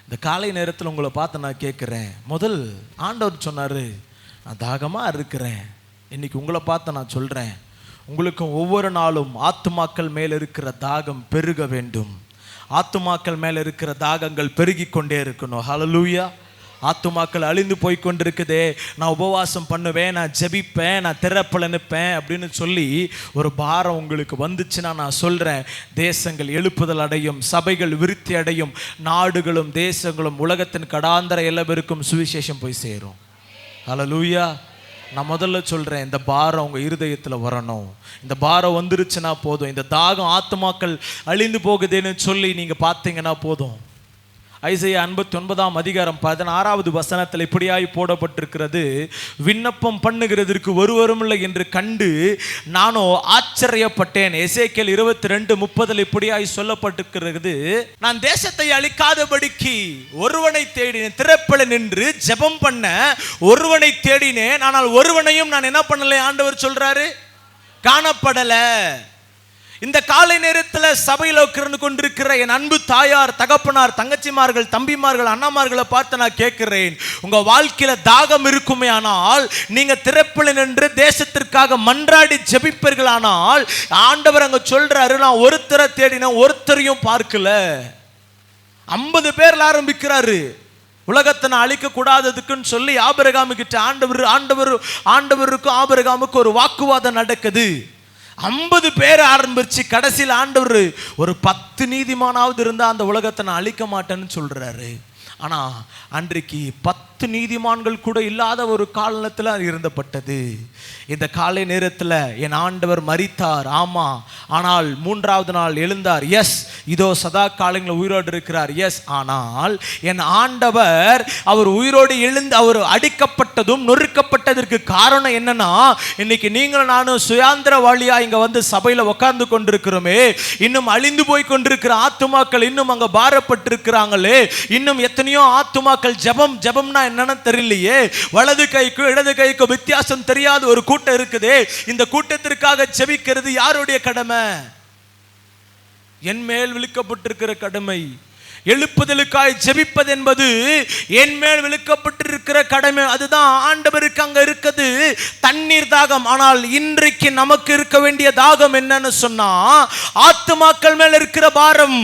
இந்த காலை நேரத்தில் உங்களை பார்த்து நான் கேட்குறேன். முதல் ஆண்டவர் சொன்னார், நான் தாகமாக இருக்கிறேன். இன்னைக்கு உங்களை பார்த்து நான் சொல்கிறேன், உங்களுக்கும் ஒவ்வொரு நாளும் ஆத்துமாக்கள் மேல் இருக்கிற தாகம் பெருக வேண்டும். ஆத்துமாக்கள் மேல் இருக்கிற தாகங்கள் பெருகி கொண்டே இருக்கணும். ஹல்லேலூயா. ஆத்துமாக்கள் அழிந்து போய் கொண்டிருக்குதே, நான் உபவாசம் பண்ணுவேன், நான் ஜெபிப்பேன், நான் திறப்பல நிற்பேன் அப்படின்னு சொல்லி ஒரு பாரம் உங்களுக்கு வந்துச்சுன்னா நான் சொல்கிறேன், தேசங்கள் எழுப்புதல் அடையும், சபைகள் விருத்தி அடையும், நாடுகளும் தேசங்களும் உலகத்தின் கடாந்தர எல்லாருக்கும் சுவிசேஷம் போய் சேரும். ஹல்லேலூயா. நான் முதல்ல சொல்கிறேன், இந்த பாரம் உங்கள் இருதயத்தில் வரணும். இந்த பாரம் வந்துருச்சுன்னா போதும். இந்த தாகம் ஆத்துமாக்கள் அழிந்து போகுதுன்னு சொல்லி நீங்கள் பார்த்தீங்கன்னா போதும். ஐசையா 59 வசனத்தில் இப்படியாய் போடப்பட்டிருக்கிறது, விண்ணப்பம் பண்ணுகிறதற்கு ஒருவரும் இல்லை என்று கண்டு நானோ ஆச்சரியப்பட்டேன். எசேக்கியேல் 22:30 இப்படியாய் சொல்லப்பட்டிருக்கிறது, நான் தேசத்தை அழிக்காதபடிக்கு ஒருவனை தேடினேன், திறப்பல நின்று ஜெபம் பண்ண ஒருவனை தேடினேன், ஆனால் ஒருவனையும் நான் என்ன பண்ணல, ஆண்டவர் சொல்றாரு, காணப்படல. இந்த காலை நேரத்தில் சபையில் உட்கார்ந்து கொண்டிருக்கிற என் அன்பு தாயார், தகப்பனார், தங்கச்சிமார்கள், தம்பிமார்கள், அண்ணாமார்களை பார்த்து நான் கேட்கிறேன், உங்க வாழ்க்கையில தாகம் இருக்குமே ஆனால் நீங்க திறப்பில் நின்று தேசத்திற்காக மன்றாடி ஜெபிப்பீர்கள். ஆனால் ஆண்டவர் அங்க சொல்றாரு, நான் ஒருத்தரை தேடின ஒருத்தரையும் பார்க்கல. 50 பேர்ல ஆரம்பிக்கிறாரு. உலகத்தை நான் அழிக்க கூடாததுக்குன்னு சொல்லி ஆபிரகாமு கிட்ட ஆண்டவருக்கும் ஆபிரகாமுக்கு ஒரு வாக்குவாதம் நடக்குது. 50 பேர் ஆரம்பிச்சு கடைசியில் ஆண்டவர் ஒரு 10 நீதிமானாவது இருந்தால் அந்த உலகத்தை நான் அழிக்க மாட்டேன்னு சொல்றாரு. ஆனால் அன்றைக்கு 10 நீதிமான்கள் கூட இல்லாத ஒரு காலத்தில் இருந்தப்பட்டது. இந்த காலை நேரத்தில் என் ஆண்டவர் மரித்தார், ஆமா, ஆனால் 3வது நாள் எழுந்தார். எஸ், இதோ சதா காலங்களில் உயிரோடு இருக்கிறார். எஸ், ஆனால் என் ஆண்டவர் அவர் உயிரோடு எழுந்து அவர் அடிக்கப்பட்டதும் நொறுக்கப்பட்டதற்கு காரணம் என்னன்னா, இன்னைக்கு நீங்களும் நானும் சுயாந்திரவாளியா இங்க வந்து சபையில உட்கார்ந்து கொண்டிருக்கிறோமே, இன்னும் அழிந்து போய் கொண்டிருக்கிற ஆத்துமாக்கள் இன்னும் அங்க பாரப்பட்டிருக்கிறாங்களே, இன்னும் எத்தனையோ ஆத்துமாக்கள் ஜெபம்னா என்னன்னு தெரியலையே, வலது கைக்கும் இடது கைக்கும் வித்தியாசம் தெரியாத ஒரு கூட்டம் இருக்குது. இந்த கூட்டத்திற்காக ஜெபிக்கிறது யாருடைய கடமை? என் மேல் விழுக்கப்பட்டிருக்கிற கடமை. எழுப்புதலுக்காய் ஜெபிப்பது என்பது என் மேல் விழுக்கப்பட்டிருக்கிற கடமை. அதுதான் ஆண்டவருக்கு அங்க இருக்குது தண்ணீர் தாகம். ஆனால் இன்றைக்கு நமக்கு இருக்க வேண்டிய தாகம் என்னன்னு சொன்னா, ஆத்துமாக்கள் மேல் இருக்கிற பாரம்.